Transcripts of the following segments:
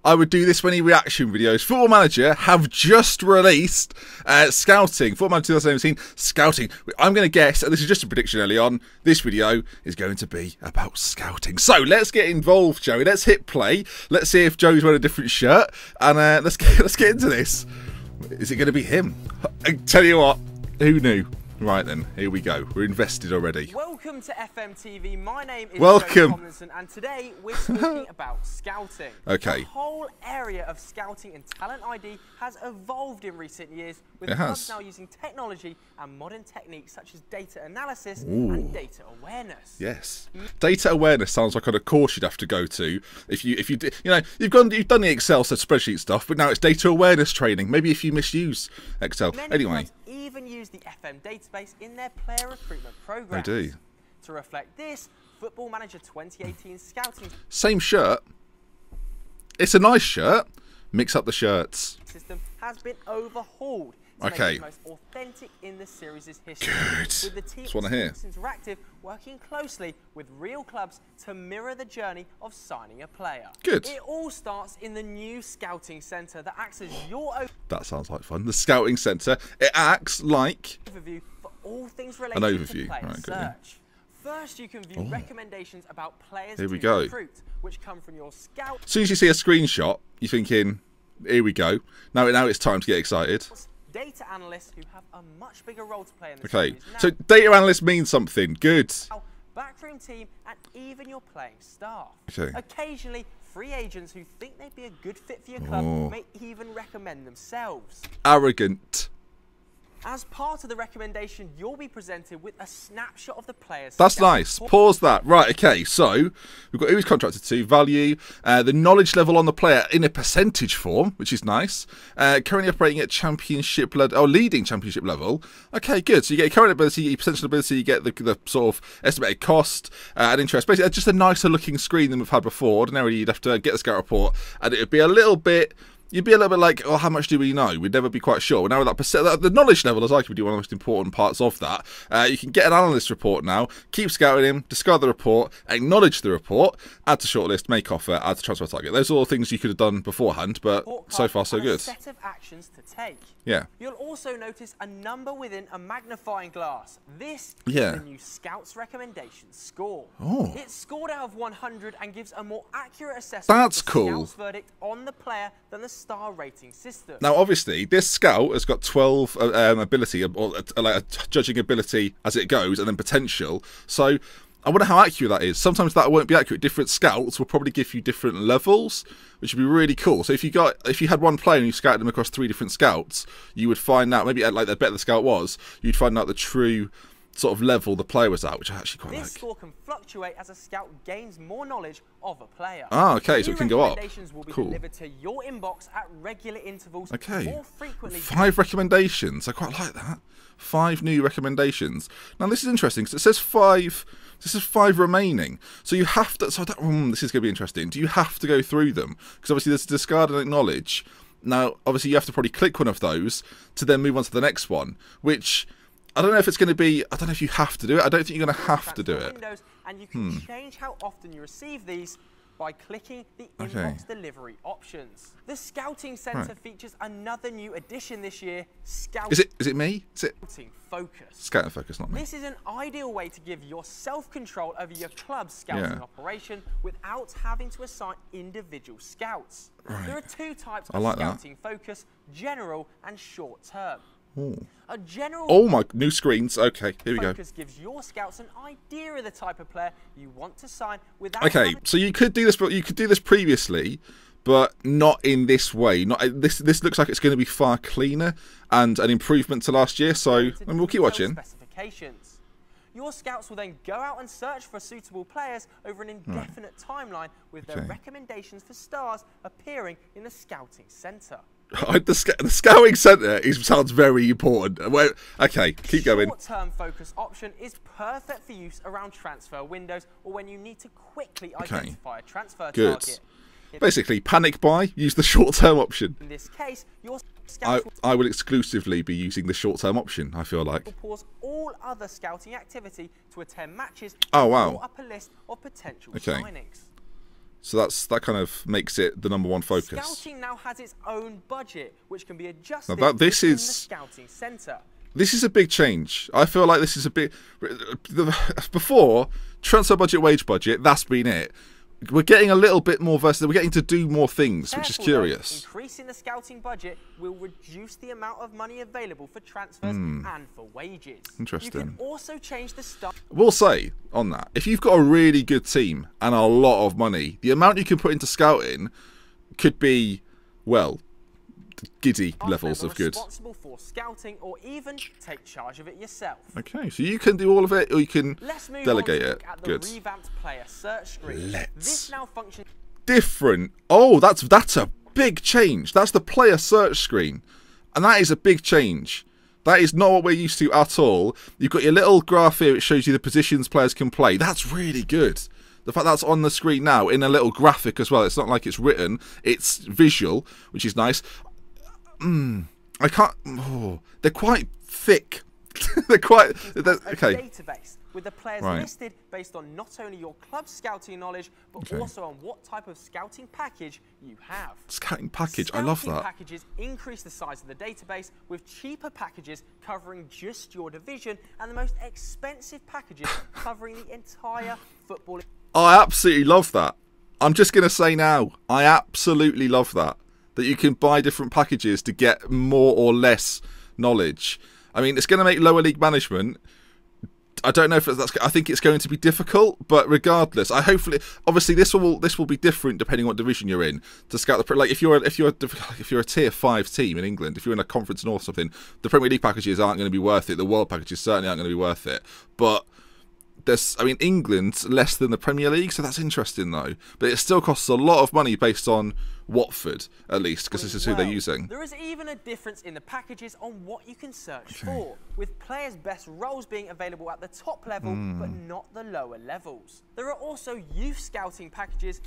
I would do this many reaction videos. Football Manager have just released Scouting. Football Manager 2017 Scouting. I'm going to guess, and this is just a prediction early on, this video is going to be about scouting. So let's get involved, Joey. Let's hit play. Let's see if Joey's wearing a different shirt, and let's get into this. Is it going to be him? I tell you what, who knew? Right then, here we go. We're invested already. Welcome to FMTV. My name is Welcome. Tomlinson, and today we're talking about scouting. Okay. The whole area of scouting and talent ID has evolved in recent years, with It clubs has. now using technology and modern techniques such as data analysis and data awareness. Yes. Data awareness sounds like on a course you'd have to go to if you you've done the Excel spreadsheet stuff, but now it's data awareness training. Maybe if you misuse Excel. Many Anyway. clubs even use the FM database in their player recruitment programs. They do. To reflect this, Football Manager 2018 scouting Same shirt. It's a nice shirt. Mix up the shirts. system has been overhauled to Okay. make it the most authentic in the series' history. Good. With the team That's what I hear. Interactive working closely with real clubs to mirror the journey of signing a player. Good. It all starts in the new scouting centre that acts as your That sounds like fun. The Scouting Centre. It acts like overview for all things related overview. to player Right, got you. search. First, you can view recommendations about players Here we to go. recruit, which come from your scout. as soon as you see a screenshot, you're thinking, here we go. Now it's time to get excited. Data analysts who have a much bigger role to play in the Okay. series. Now, So data analyst means something. Good. backroom team, and even your playing staff. Okay. Occasionally, free agents who think they'd be a good fit for your club may even recommend themselves. Arrogant. As part of the recommendation, you'll be presented with a snapshot of the players. That's nice. Pause that. Right, okay, so we've got who he's contracted to, value, the knowledge level on the player in a percentage form, which is nice. Currently operating at championship level, or leading championship level. Okay, good. So you get your current ability, your potential ability, you get the sort of estimated cost and interest. Basically, just a nicer looking screen than we've had before. Ordinarily, you'd have to get the scout report, and it would be a little bit. You'd be a little bit like, oh, how much do we know? We'd never be quite sure. Now with that the knowledge level is arguably one of the most important parts of that. You can get an analyst report now, keep scouting him, discard the report, acknowledge the report, add to shortlist, make offer, add to transfer target. Those are all things you could have done beforehand, but so far so good. A set of actions to take. Yeah. You'll also notice a number within a magnifying glass. This Yeah. is the new Scouts recommendation score. Oh. It's scored out of 100 and gives a more accurate assessment That's of the cool. Scouts' verdict on the player than the star rating system. Now, obviously, this scout has got 12 ability, or like a judging ability as it goes, and then potential. So I wonder how accurate that is. Sometimes that won't be accurate. Different scouts will probably give you different levels, which would be really cool. So if you had one player and you scouted them across 3 different scouts, you would find out, maybe like the better the scout was, you'd find out the true sort of level the player was at, which I actually quite This like. score can fluctuate as a scout gains more knowledge of a player. Ah, okay, so New it can go up. recommendations will be Cool. delivered to your inbox at regular intervals. Okay. More frequently. 5 recommendations. I quite like that. 5 new recommendations. Now this is interesting because it says 5. This is 5 remaining. So you have to. So this is going to be interesting. Do you have to go through them? Because obviously there's discard and acknowledge. Now obviously you have to probably click one of those to then move on to the next one. Which I don't know if it's going to be. I don't know if you have to do it. I don't think you're going to have to do it. Windows, and you can change how often you receive these by clicking the inbox delivery options. The Scouting Centre features another new addition this year, Scouting Is it me? Is it Focus. Scouting Focus, not me? This is an ideal way to give yourself control over your club's scouting operation without having to assign individual scouts. Right. There are 2 types I of like that. Scouting Focus, general and short term. Ooh. A general Oh my, new screens. Okay, here we go. focus gives your scouts an idea of the type of player you want to sign without Okay, having so you could do this, but you could do this previously, but not in this way. Not this. This looks like it's going to be far cleaner and an improvement to last year. So we'll keep watching. Specifications. Your scouts will then go out and search for suitable players over an indefinite timeline with their recommendations for stars appearing in the Scouting Centre. The Scouting Centre sounds very important. Well, okay, keep going. Short-term focus option is perfect for use around transfer windows or when you need to quickly identify a transfer target. Basically, panic buy, use the short-term option. In this case, your scouts I will exclusively be using the short-term option, I feel like. will pause all other scouting activity to attend matches Oh, wow. and draw up a list of potential Okay. signings. So that kind of makes it the #1 focus. Scouting now has its own budget, which can be adjusted Now this within is the scouting centre. This is a big change. I feel like this is a big... Before, transfer budget, wage budget, that's been it. We're getting a little bit more versatile. We're getting to do more things, which is curious. Though, increasing the scouting budget will reduce the amount of money available for transfers and for wages. Interesting. You can also change the stuff. We'll say, on that, if you've got a really good team and a lot of money, the amount you can put into scouting could be, well... giddy levels of good. Responsible for scouting, or even take charge of it yourself. Okay, so you can do all of it, or you can delegate it. At the good. Revamped player search screen. This now functions different. Oh, that's a big change. That's the player search screen, and that is a big change. That is not what we're used to at all. You've got your little graph here which shows you the positions players can play. That's really good. The fact that's on the screen now in a little graphic as well. It's not like it's written. It's visual, which is nice. I can't... Oh, they're quite thick. they're quite... okay. Database with the players listed based on not only your club's scouting knowledge, but also on what type of scouting package you have. Scouting package, I love that. Scouting packages increase the size of the database, with cheaper packages covering just your division and the most expensive packages covering the entire football. I absolutely love that. I'm just going to say now, I absolutely love that. That you can buy different packages to get more or less knowledge. I mean, it's going to make lower league management. I don't know if that's. I think it's going to be difficult, but regardless, obviously, this will be different depending on what division you're in. To scout the like, if you're a tier 5 team in England, if you're in a Conference North or something, the Premier League packages aren't going to be worth it. The World packages certainly aren't going to be worth it. But England's less than the Premier League, so that's interesting though. But it still costs a lot of money based on Watford, at least, because this is who they're using. There is even a difference in the packages on what you can search for, with players' best roles being available at the top level, but not the lower levels. There are also youth scouting packages.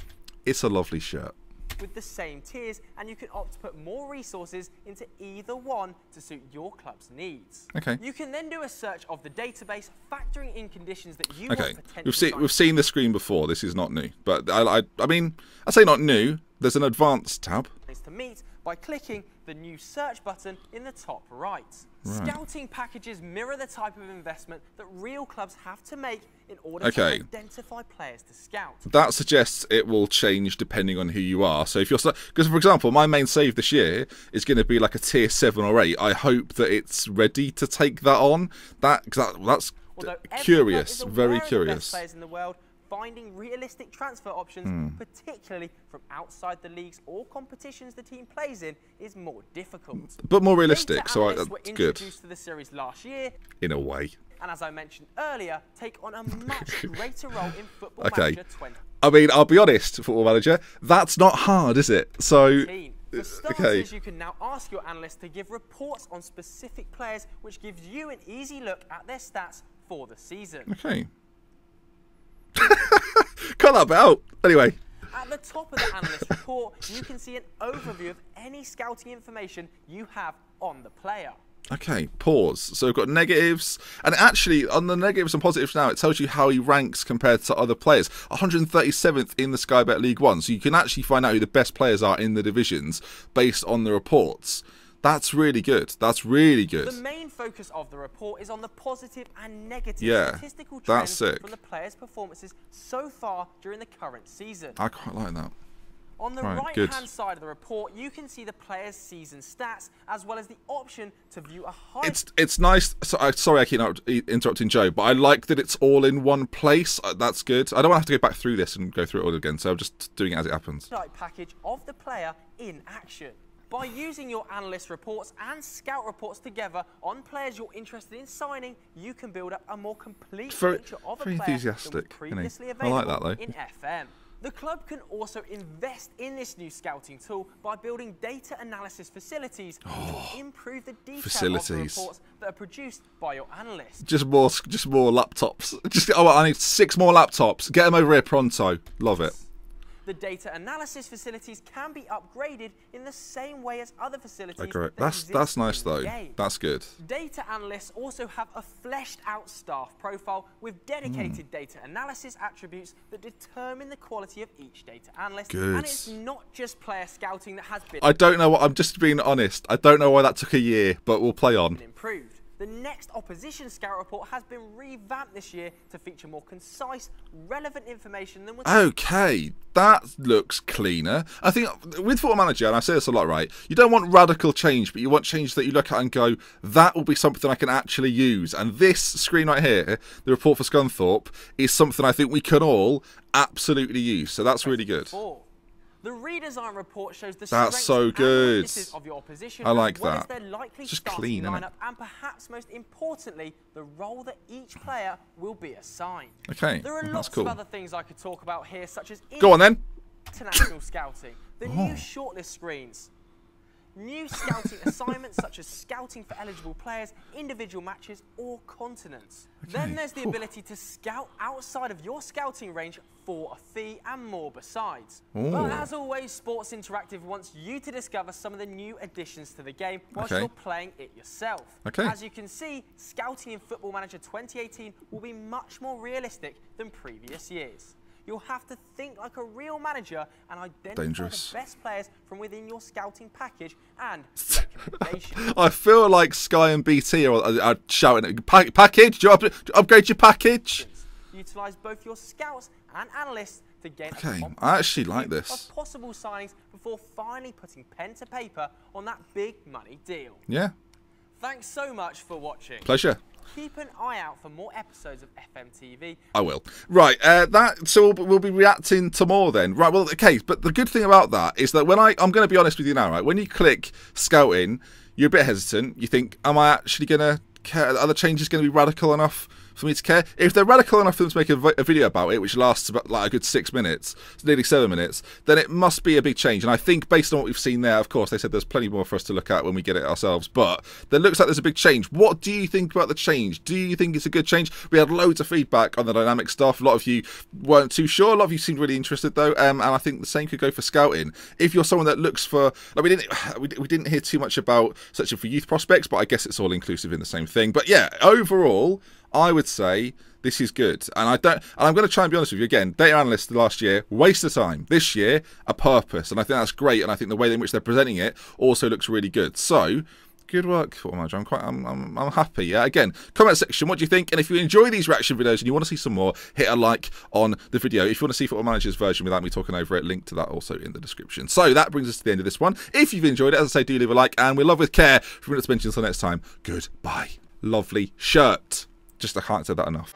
It's a lovely shirt. With the same tiers, and you can opt to put more resources into either one to suit your club's needs. Okay. You can then do a search of the database, factoring in conditions that you want potentially. We've seen the screen before. This is not new, but I mean, I say not new. There's an advanced tab. To meet by clicking the new search button in the top right. Scouting packages mirror the type of investment that real clubs have to make in order to identify players to scout. That suggests it will change depending on who you are. So if you're, because for example, my main save this year is going to be like a tier 7 or 8. I hope that it's ready to take that on. That's curious, very curious. Best players in the world, finding realistic transfer options, particularly from outside the leagues or competitions the team plays in, is more difficult. But more realistic, so that's were good. Introduced to the series last year, in a way. And as I mentioned earlier, take on a much greater role in Football Manager 20. I mean, I'll be honest, Football Manager, that's not hard, is it? So, for starters, you can now ask your analyst to give reports on specific players, which gives you an easy look at their stats for the season. Okay. Cut that bit out. Anyway. At the top of the analyst report, you can see an overview of any scouting information you have on the player. Okay, pause. So we've got negatives, and actually on the negatives and positives now, it tells you how he ranks compared to other players. 137th in the Sky Bet League 1, so you can actually find out who the best players are in the divisions based on the reports. That's really good. That's really good. The main focus of the report is on the positive and negative statistical trends from the players' performances so far during the current season. I quite like that. On the right-hand side of the report, you can see the players' season stats, as well as the option to view a high... It's nice. Sorry I keep interrupting Joe, but I like that it's all in one place. That's good. I don't want to have to go back through this and go through it all again, so I'm just doing it as it happens. ...package of the player in action. By using your analyst reports and scout reports together on players you're interested in signing, you can build up a more complete picture of a player that was previously available in FM. The club can also invest in this new scouting tool by building data analysis facilities to improve the detail of the reports that are produced by your analysts. Just more laptops. I need 6 more laptops. Get them over here pronto. Love it. The data analysis facilities can be upgraded in the same way as other facilities. That's nice though. That's good. Data analysts also have a fleshed out staff profile with dedicated data analysis attributes that determine the quality of each data analyst. Good. And it's not just player scouting that has been I don't know what, I'm just being honest, I don't know why that took a year, but we'll play on. Improved. The next opposition scout report has been revamped this year to feature more concise, relevant information than was... Okay, that looks cleaner. I think with Football Manager, and I say this a lot, right, you don't want radical change, but you want change that you look at and go, that will be something I can actually use. And this screen right here, the report for Scunthorpe, is something I think we can all absolutely use. So that's really good. The redesign report shows the that's so good. Of your opposition, I like as well that. As their likely it's just clean, isn't it? And perhaps most importantly, the role that each player will be assigned. Okay, there are lots of other things I could talk about here, such as go on then. International scouting, the new shortlist screens, new scouting assignments such as scouting for eligible players, individual matches or continents. Then there's the ability to scout outside of your scouting range for a fee and more besides. But as always, Sports Interactive wants you to discover some of the new additions to the game whilst you're playing it yourself. As you can see, scouting in Football Manager 2018 will be much more realistic than previous years. You'll have to think like a real manager and identify the best players from within your scouting package and recommendations. I feel like Sky and BT are shouting, package, do you upgrade your package? Utilise both your scouts and analysts to gain I actually like this. Of possible signings before finally putting pen to paper on that big money deal. Yeah. Thanks so much for watching. Pleasure. Keep an eye out for more episodes of FMTV. I will. Right, so we'll be reacting to more then. Right, well, okay, but the good thing about that is that when I'm going to be honest with you now, right, when you click scouting, you're a bit hesitant. You think, am I actually going to care? Are the changes going to be radical enough for me to care? If they're radical enough for them to make a video about it, which lasts about like a good 6 minutes, nearly 7 minutes, then it must be a big change. And I think based on what we've seen there, of course, they said there's plenty more for us to look at when we get it ourselves, but there looks like there's a big change. What do you think about the change? Do you think it's a good change? We had loads of feedback on the dynamic stuff. A lot of you weren't too sure. A lot of you seemed really interested though, and I think the same could go for scouting. If you're someone that looks for, like we didn't hear too much about searching for youth prospects, but I guess it's all inclusive in the same thing. But yeah, overall, I would say this is good, and I'm going to try and be honest with you again. Data analysts last year, waste of time. This year, a purpose, and I think that's great. And I think the way in which they're presenting it also looks really good. So, good work, Football Manager. I'm happy. Yeah. Again, comment section. What do you think? And if you enjoy these reaction videos and you want to see some more, hit a like on the video. If you want to see Football Manager's version without me talking over it, link to that also in the description. So that brings us to the end of this one. If you've enjoyed it, as I say, do leave a like, and we love with care. From DoctorBenjy until next time. Goodbye. Lovely shirt. Just I can't say that enough.